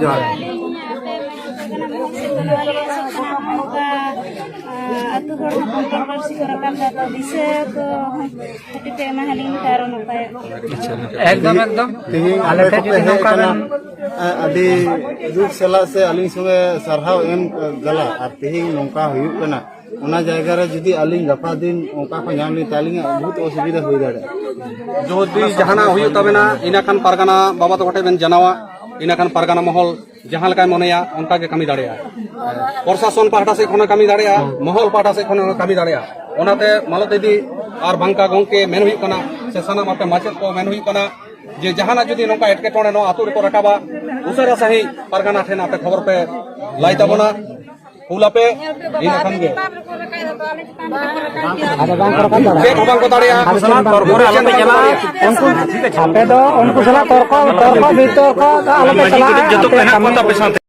जोहार atau kalau kontroversi orang kata bisa ke tapi tema hal ini karena apa ya? एकदम आले थे जो नौका में अभी दुख सलाह से अलिंग संगे सरहाव एम गला और तेही नौका हुई कना उना जायगा रे जुदी अलिंग गपा दिन नौका को नाम ली तालिंग बहुत असुविधा हुई दाड़े जो दी जहाना हुई तबेना इना खान पारगाना बाबा तो गोटे बेन जनावा इना खान पारगाना महल जहां लका मनेया उनका के कमी दाड़ेया प्रशासन पाहटा से खन कमी दाड़ेया महल पाहटा से खन कमी दाड़ेया ओनाते मालत दीदी और बांका गंके मेन हुई कना से सना मापे माचेत को मेन हुई कना जे जहाना जुदी नौका एटकेटोणे नो आतु रेको रकाबा उसरा सही पारगाना ठेन आपे खबर पे लाई तबना फूला पे इन खान गे ada bang korban के खबर को दाड़ेया और घरे आलोते चला uनको साला तर्क बितर्क आलोते चला जतो कहना कोता पे